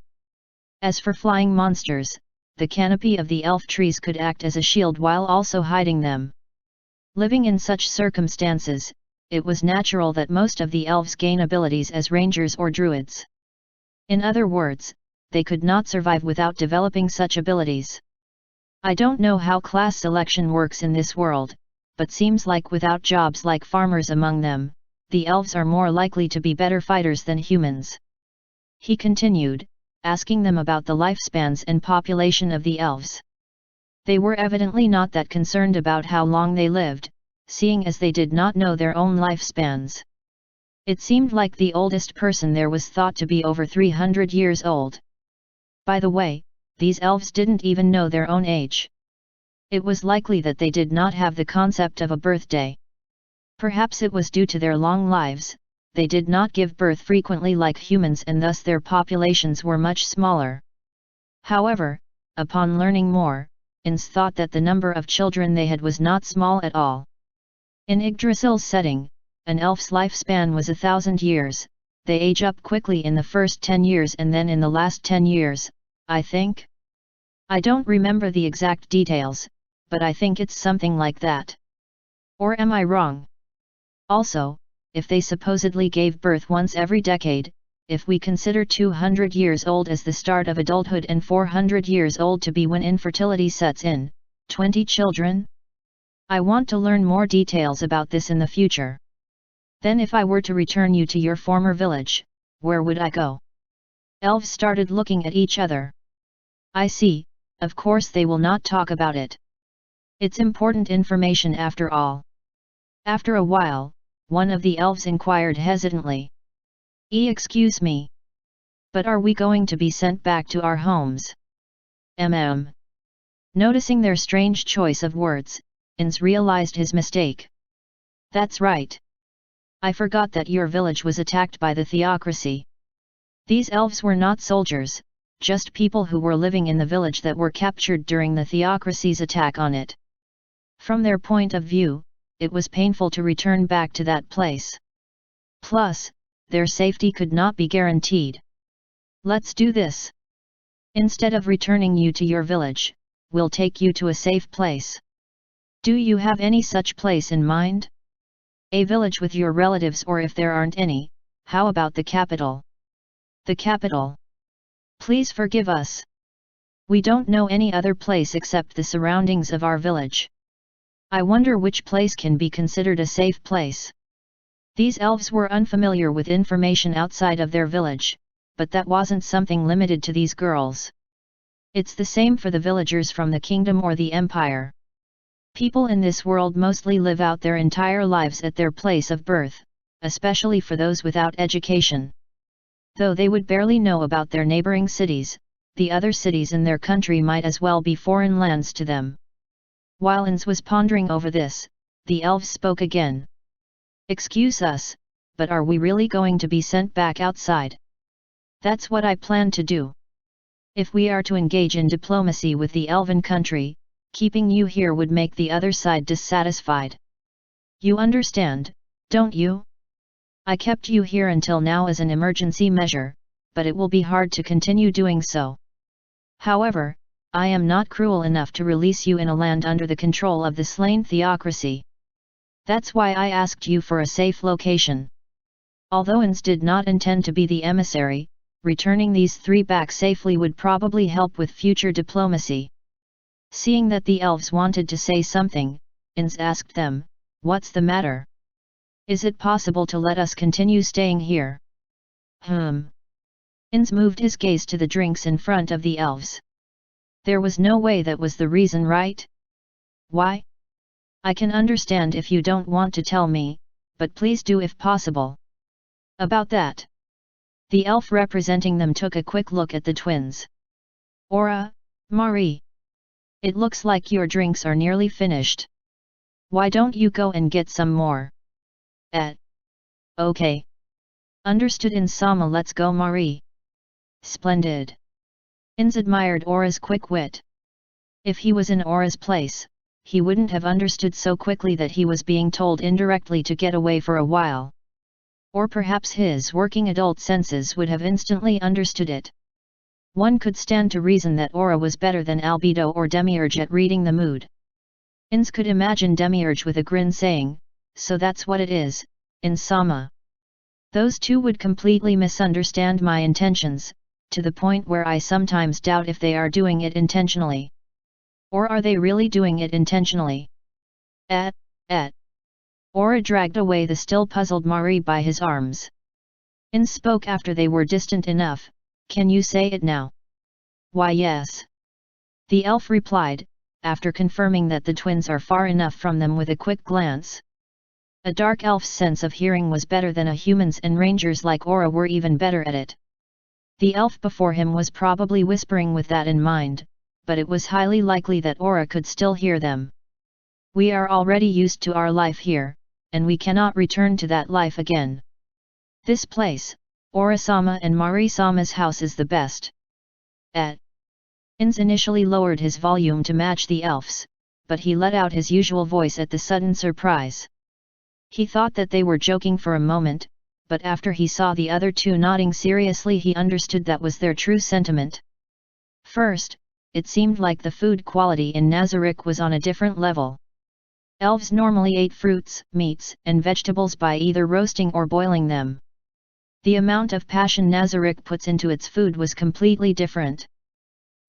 As for flying monsters, the canopy of the elf trees could act as a shield while also hiding them. Living in such circumstances, it was natural that most of the elves gain abilities as rangers or druids. In other words, they could not survive without developing such abilities. I don't know how class selection works in this world, but seems like without jobs like farmers among them, the elves are more likely to be better fighters than humans. He continued, asking them about the lifespans and population of the elves. They were evidently not that concerned about how long they lived, seeing as they did not know their own lifespans. It seemed like the oldest person there was thought to be over 300 years old. By the way, these elves didn't even know their own age. It was likely that they did not have the concept of a birthday. Perhaps it was due to their long lives, they did not give birth frequently like humans and thus their populations were much smaller. However, upon learning more, Inns thought that the number of children they had was not small at all. In Yggdrasil's setting, an elf's lifespan was 1,000 years, they age up quickly in the first 10 years and then in the last 10 years, I think? I don't remember the exact details, but I think it's something like that. Or am I wrong? Also, if they supposedly gave birth once every decade, if we consider 200 years old as the start of adulthood and 400 years old to be when infertility sets in, 20 children? I want to learn more details about this in the future. Then if I were to return you to your former village, where would I go? Elves started looking at each other. I see, of course they will not talk about it. It's important information after all. After a while, one of the elves inquired hesitantly. Excuse me. But are we going to be sent back to our homes? Noticing their strange choice of words, Ins realized his mistake. That's right. I forgot that your village was attacked by the theocracy. These elves were not soldiers, just people who were living in the village that were captured during the theocracy's attack on it. From their point of view, it was painful to return back to that place. Plus, their safety could not be guaranteed. Let's do this. Instead of returning you to your village, we'll take you to a safe place. Do you have any such place in mind? A village with your relatives, or if there aren't any, how about the capital? The capital? Please forgive us. We don't know any other place except the surroundings of our village. I wonder which place can be considered a safe place. These elves were unfamiliar with information outside of their village, but that wasn't something limited to these girls. It's the same for the villagers from the kingdom or the empire. People in this world mostly live out their entire lives at their place of birth, especially for those without education. Though they would barely know about their neighboring cities, the other cities in their country might as well be foreign lands to them. While Ins was pondering over this, the elves spoke again. Excuse us, but are we really going to be sent back outside? That's what I plan to do. If we are to engage in diplomacy with the elven country, keeping you here would make the other side dissatisfied. You understand, don't you? I kept you here until now as an emergency measure, but it will be hard to continue doing so. However, I am not cruel enough to release you in a land under the control of the slain theocracy. That's why I asked you for a safe location. Although Ins did not intend to be the emissary, returning these three back safely would probably help with future diplomacy. Seeing that the elves wanted to say something, Ins asked them, "What's the matter? Is it possible to let us continue staying here?" Ins moved his gaze to the drinks in front of the elves. There was no way that was the reason, right? Why? I can understand if you don't want to tell me, but please do if possible. About that. The elf representing them took a quick look at the twins. Aura, Mari. It looks like your drinks are nearly finished. Why don't you go and get some more? Okay. Understood Insama, let's go Mari. Splendid. Ins admired Aura's quick wit. If he was in Aura's place, he wouldn't have understood so quickly that he was being told indirectly to get away for a while. Or perhaps his working adult senses would have instantly understood it. One could stand to reason that Aura was better than Albedo or Demiurge at reading the mood. Ins could imagine Demiurge with a grin saying, "So that's what it is, Insama." Those two would completely misunderstand my intentions, to the point where I sometimes doubt if they are doing it intentionally. Or are they really doing it intentionally? Aura dragged away the still puzzled Mari by his arms. Ins spoke after they were distant enough. Can you say it now? Why yes. The elf replied, after confirming that the twins are far enough from them with a quick glance. A dark elf's sense of hearing was better than a human's, and rangers like Aura were even better at it. The elf before him was probably whispering with that in mind, but it was highly likely that Aura could still hear them. We are already used to our life here, and we cannot return to that life again. This place, Aura-sama and Mari-sama's house, is the best. Ins initially lowered his volume to match the elf's, but he let out his usual voice at the sudden surprise. He thought that they were joking for a moment, but after he saw the other two nodding seriously, he understood that was their true sentiment. First, it seemed like the food quality in Nazarick was on a different level. Elves normally ate fruits, meats, and vegetables by either roasting or boiling them. The amount of passion Nazarick puts into its food was completely different.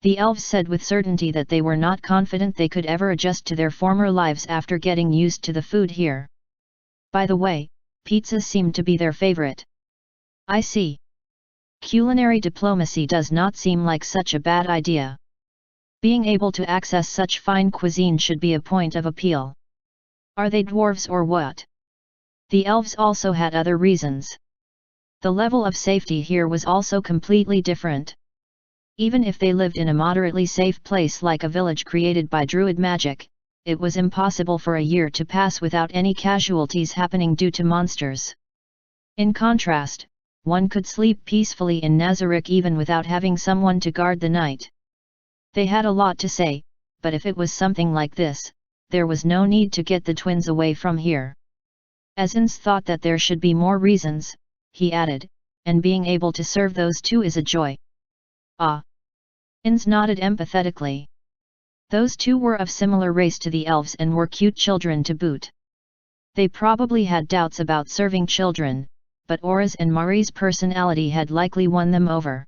The elves said with certainty that they were not confident they could ever adjust to their former lives after getting used to the food here. By the way, pizza seemed to be their favorite. I see. Culinary diplomacy does not seem like such a bad idea. Being able to access such fine cuisine should be a point of appeal. Are they dwarves or what? The elves also had other reasons. The level of safety here was also completely different. Even if they lived in a moderately safe place like a village created by druid magic, it was impossible for a year to pass without any casualties happening due to monsters. In contrast, one could sleep peacefully in Nazarick even without having someone to guard the night. They had a lot to say, but if it was something like this, there was no need to get the twins away from here. As Ins thought that there should be more reasons, he added, and being able to serve those two is a joy. Ah! Ins nodded empathetically. Those two were of similar race to the elves and were cute children to boot. They probably had doubts about serving children, but Aura's and Mari's personality had likely won them over.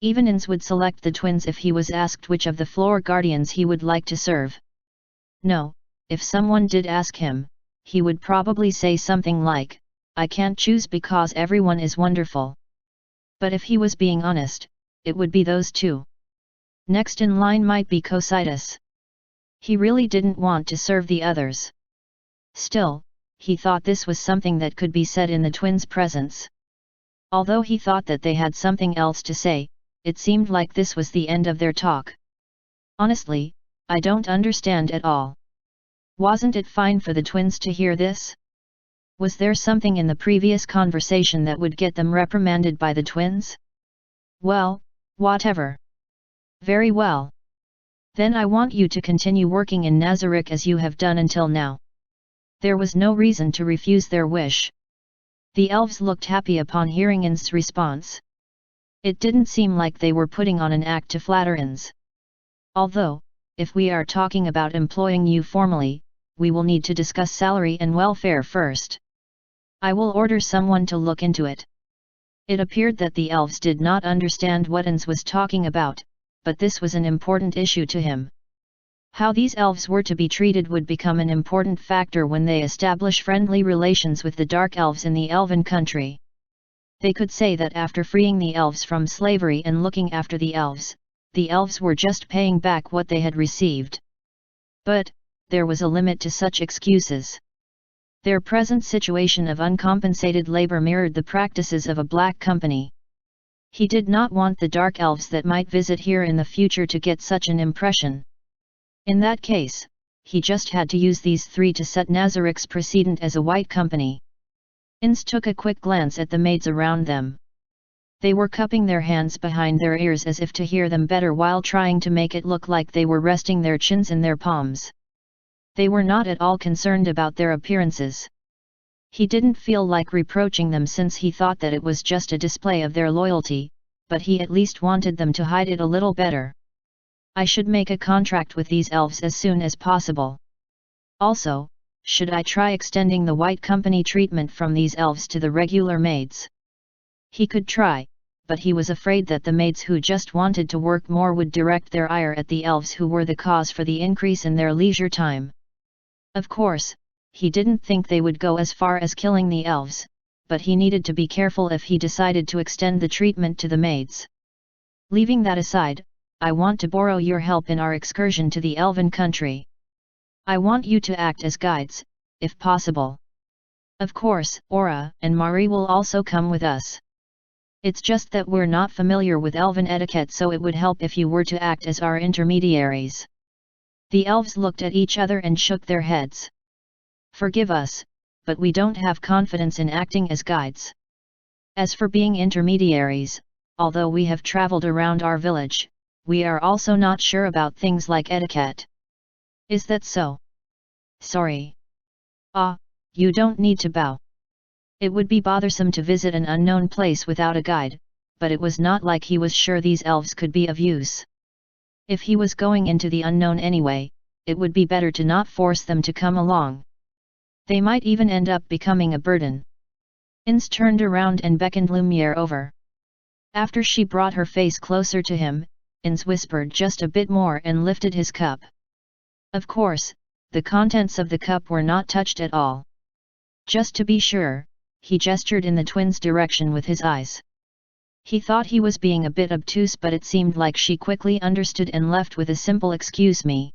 Even Ins would select the twins if he was asked which of the floor guardians he would like to serve. No, if someone did ask him, he would probably say something like, "I can't choose because everyone is wonderful." But if he was being honest, it would be those two. Next in line might be Cositus. He really didn't want to serve the others. Still, he thought this was something that could be said in the twins' presence. Although he thought that they had something else to say, it seemed like this was the end of their talk. Honestly, I don't understand at all. Wasn't it fine for the twins to hear this? Was there something in the previous conversation that would get them reprimanded by the twins? Well, whatever. Very well. Then I want you to continue working in Nazarick as you have done until now. There was no reason to refuse their wish. The elves looked happy upon hearing Ins's response. It didn't seem like they were putting on an act to flatter Ins. Although, if we are talking about employing you formally, we will need to discuss salary and welfare first. I will order someone to look into it. It appeared that the elves did not understand what Ins was talking about, but this was an important issue to him. How these elves were to be treated would become an important factor when they establish friendly relations with the dark elves in the elven country. They could say that after freeing the elves from slavery and looking after the elves were just paying back what they had received. But, there was a limit to such excuses. Their present situation of uncompensated labor mirrored the practices of a black company. He did not want the dark elves that might visit here in the future to get such an impression. In that case, he just had to use these three to set Nazarick's precedent as a white company. Ins took a quick glance at the maids around them. They were cupping their hands behind their ears as if to hear them better while trying to make it look like they were resting their chins in their palms. They were not at all concerned about their appearances. He didn't feel like reproaching them since he thought that it was just a display of their loyalty, but he at least wanted them to hide it a little better. I should make a contract with these elves as soon as possible. Also, should I try extending the white company treatment from these elves to the regular maids? He could try, but he was afraid that the maids who just wanted to work more would direct their ire at the elves who were the cause for the increase in their leisure time. Of course, he didn't think they would go as far as killing the elves, but he needed to be careful if he decided to extend the treatment to the maids. Leaving that aside, I want to borrow your help in our excursion to the elven country. I want you to act as guides, if possible. Of course, Aura and Mari will also come with us. It's just that we're not familiar with elven etiquette, so it would help if you were to act as our intermediaries. The elves looked at each other and shook their heads. Forgive us, but we don't have confidence in acting as guides. As for being intermediaries, although we have traveled around our village, we are also not sure about things like etiquette. Is that so? Sorry. Ah, you don't need to bow. It would be bothersome to visit an unknown place without a guide, but it was not like he was sure these elves could be of use. If he was going into the unknown anyway, it would be better to not force them to come along. They might even end up becoming a burden. Ins turned around and beckoned Lumiere over. After she brought her face closer to him, Ins whispered just a bit more and lifted his cup. Of course, the contents of the cup were not touched at all. Just to be sure, he gestured in the twins' direction with his eyes. He thought he was being a bit obtuse, but it seemed like she quickly understood and left with a simple "excuse me."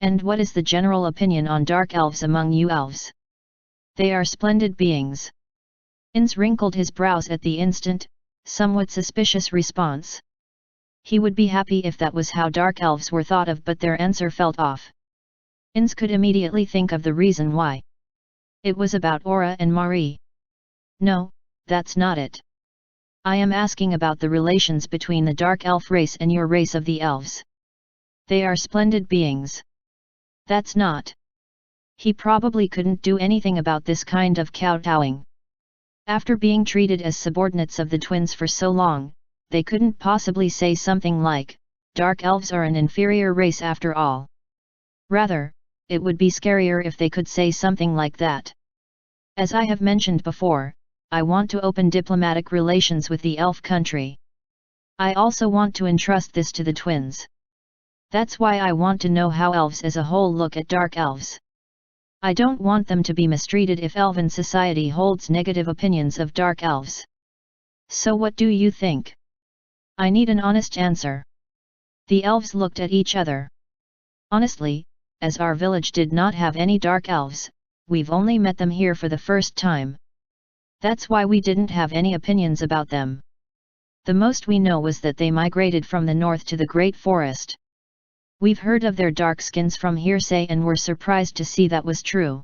"And what is the general opinion on dark elves among you elves?" "They are splendid beings." Ins wrinkled his brows at the instant, somewhat suspicious response. He would be happy if that was how dark elves were thought of, but their answer felt off. Ins could immediately think of the reason why. It was about Aura and Mari. "No, that's not it. I am asking about the relations between the dark elf race and your race of the elves." "They are splendid beings." "That's not." He probably couldn't do anything about this kind of kowtowing. After being treated as subordinates of the twins for so long, they couldn't possibly say something like, "Dark elves are an inferior race after all." Rather, it would be scarier if they could say something like that. "As I have mentioned before, I want to open diplomatic relations with the elf country. I also want to entrust this to the twins. That's why I want to know how elves as a whole look at dark elves. I don't want them to be mistreated if elven society holds negative opinions of dark elves. So what do you think? I need an honest answer." The elves looked at each other. "Honestly, as our village did not have any dark elves, we've only met them here for the first time. That's why we didn't have any opinions about them. The most we know was that they migrated from the north to the Great Forest. We've heard of their dark skins from hearsay and were surprised to see that was true.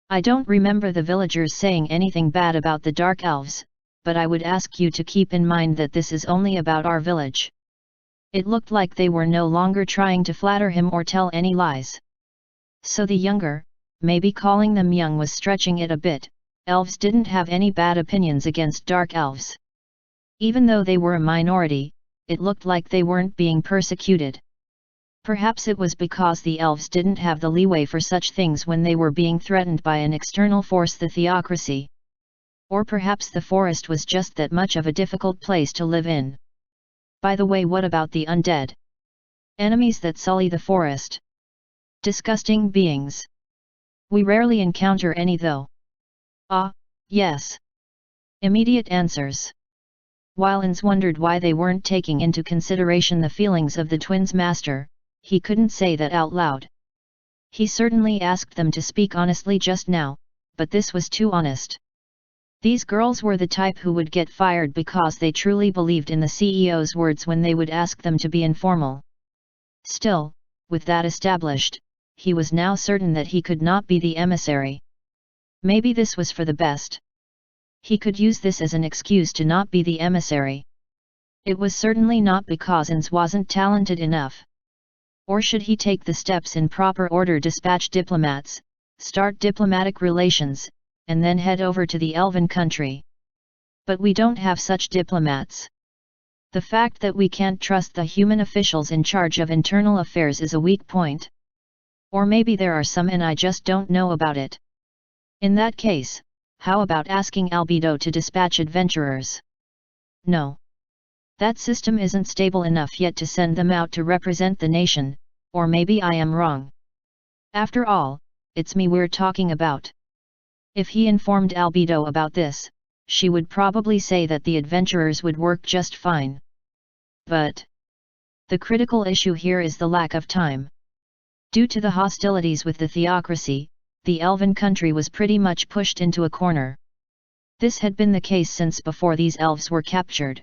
I don't remember the villagers saying anything bad about the dark elves, but I would ask you to keep in mind that this is only about our village." It looked like they were no longer trying to flatter him or tell any lies. So the younger, maybe calling them young was stretching it a bit, elves didn't have any bad opinions against dark elves. Even though they were a minority, it looked like they weren't being persecuted. Perhaps it was because the elves didn't have the leeway for such things when they were being threatened by an external force, the theocracy. Or perhaps the forest was just that much of a difficult place to live in. By the way, what about the undead? Enemies that sully the forest. Disgusting beings. We rarely encounter any though. Ah, yes. Immediate answers. While Ins wondered why they weren't taking into consideration the feelings of the twins' master, he couldn't say that out loud. He certainly asked them to speak honestly just now, but this was too honest. These girls were the type who would get fired because they truly believed in the CEO's words when they would ask them to be informal. Still, with that established, he was now certain that he could not be the emissary. Maybe this was for the best. He could use this as an excuse to not be the emissary. It was certainly not because Ins wasn't talented enough. Or should he take the steps in proper order: dispatch diplomats, start diplomatic relations, and then head over to the elven country? But we don't have such diplomats. The fact that we can't trust the human officials in charge of internal affairs is a weak point. Or maybe there are some and I just don't know about it. In that case, how about asking Albedo to dispatch adventurers? No. That system isn't stable enough yet to send them out to represent the nation, or maybe I am wrong. After all, it's me we're talking about. If he informed Albedo about this, she would probably say that the adventurers would work just fine. But the critical issue here is the lack of time. Due to the hostilities with the theocracy, the elven country was pretty much pushed into a corner. This had been the case since before these elves were captured.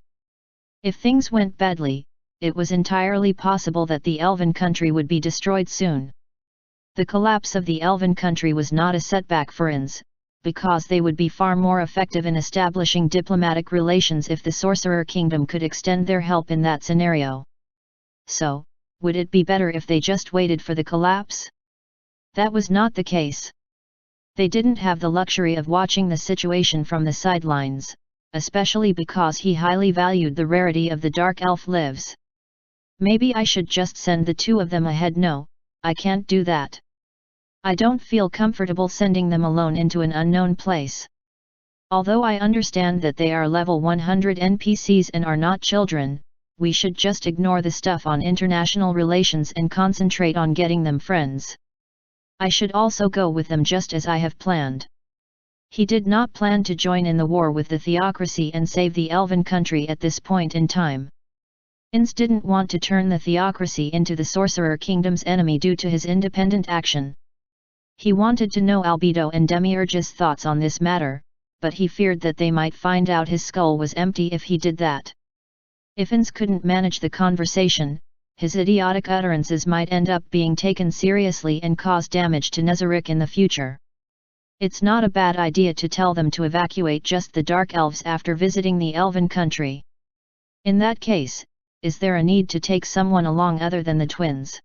If things went badly, it was entirely possible that the elven country would be destroyed soon. The collapse of the elven country was not a setback for Ins, because they would be far more effective in establishing diplomatic relations if the Sorcerer Kingdom could extend their help in that scenario. So, would it be better if they just waited for the collapse? That was not the case. They didn't have the luxury of watching the situation from the sidelines, especially because he highly valued the rarity of the dark elf lives. Maybe I should just send the two of them ahead. No, I can't do that. I don't feel comfortable sending them alone into an unknown place. Although I understand that they are level 100 NPCs and are not children, we should just ignore the stuff on international relations and concentrate on getting them friends. I should also go with them just as I have planned. He did not plan to join in the war with the theocracy and save the elven country at this point in time. Ins didn't want to turn the theocracy into the Sorcerer Kingdom's enemy due to his independent action. He wanted to know Albedo and Demiurge's thoughts on this matter, but he feared that they might find out his skull was empty if he did that. If Ins couldn't manage the conversation, his idiotic utterances might end up being taken seriously and cause damage to Nezarec in the future. It's not a bad idea to tell them to evacuate just the Dark Elves after visiting the Elven country. In that case, is there a need to take someone along other than the twins?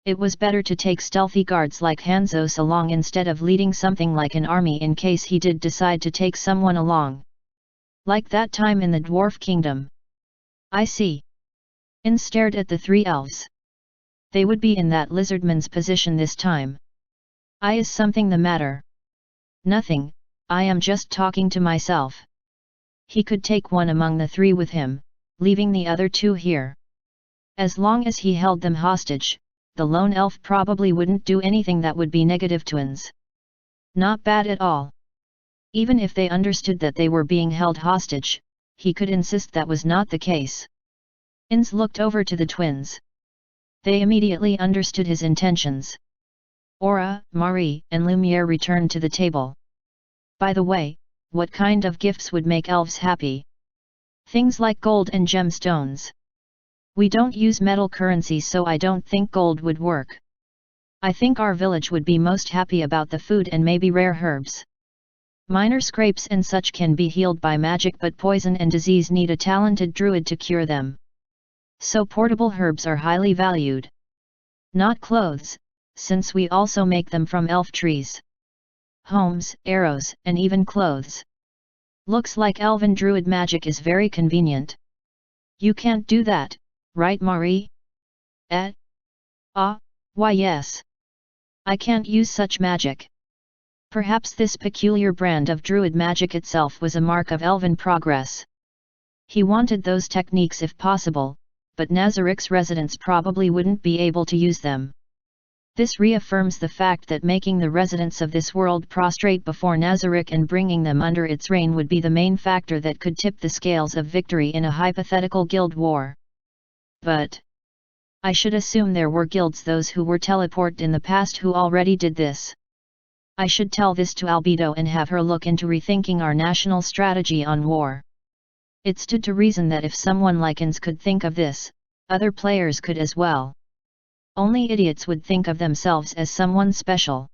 It was better to take stealthy guards like Hanzos along instead of leading something like an army in case he did decide to take someone along. Like that time in the Dwarf Kingdom. I see. Ins stared at the three elves. They would be in that lizardman's position this time. Is something the matter? Nothing, I am just talking to myself. He could take one among the three with him, leaving the other two here. As long as he held them hostage, the lone elf probably wouldn't do anything that would be negative to Ins. Not bad at all. Even if they understood that they were being held hostage, he could insist that was not the case. Ins looked over to the twins. They immediately understood his intentions. Aura, Marie, and Lumiere returned to the table. By the way, what kind of gifts would make elves happy? Things like gold and gemstones. We don't use metal currency, so I don't think gold would work. I think our village would be most happy about the food and maybe rare herbs. Minor scrapes and such can be healed by magic, but poison and disease need a talented druid to cure them. So portable herbs are highly valued. Not clothes, since we also make them from elf trees. Homes, arrows, and even clothes. Looks like elven druid magic is very convenient. You can't do that, right Marie? Why yes. I can't use such magic. Perhaps this peculiar brand of druid magic itself was a mark of elven progress. He wanted those techniques if possible, but Nazarec's residents probably wouldn't be able to use them. This reaffirms the fact that making the residents of this world prostrate before Nazarec and bringing them under its reign would be the main factor that could tip the scales of victory in a hypothetical guild war. But I should assume there were guilds those who were teleported in the past who already did this. I should tell this to Albedo and have her look into rethinking our national strategy on war. It stood to reason that if someone like Ins could think of this, other players could as well. Only idiots would think of themselves as someone special.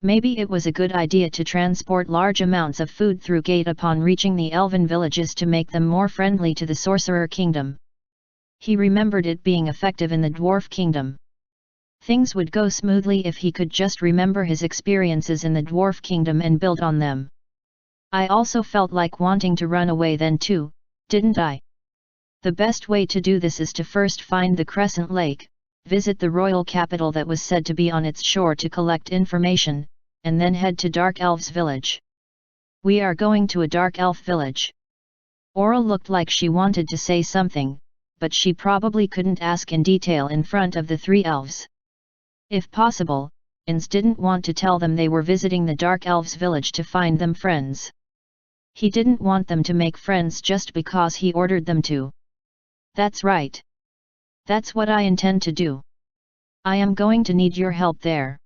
Maybe it was a good idea to transport large amounts of food through gate upon reaching the elven villages to make them more friendly to the Sorcerer Kingdom. He remembered it being effective in the Dwarf Kingdom. Things would go smoothly if he could just remember his experiences in the Dwarf Kingdom and build on them. I also felt like wanting to run away then too, didn't I? The best way to do this is to first find the Crescent Lake, visit the royal capital that was said to be on its shore to collect information, and then head to Dark Elf's village. We are going to a Dark Elf village. Aura looked like she wanted to say something, but she probably couldn't ask in detail in front of the three elves. If possible, Ins didn't want to tell them they were visiting the Dark Elf's village to find them friends. He didn't want them to make friends just because he ordered them to. That's right. That's what I intend to do. I am going to need your help there.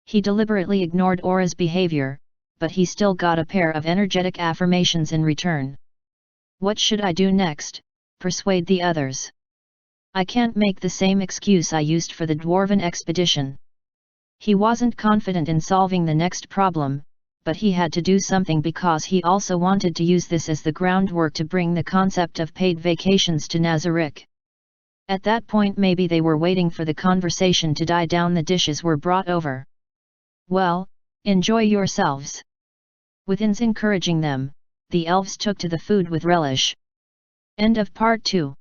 He deliberately ignored Aura's behavior, but he still got a pair of energetic affirmations in return. What should I do next? Persuade the others. I can't make the same excuse I used for the Dwarven expedition. He wasn't confident in solving the next problem, but he had to do something because he also wanted to use this as the groundwork to bring the concept of paid vacations to Nazarec. At that point maybe they were waiting for the conversation to die down. The dishes were brought over. Well, enjoy yourselves. With Ins encouraging them, the elves took to the food with relish. End of Part 2.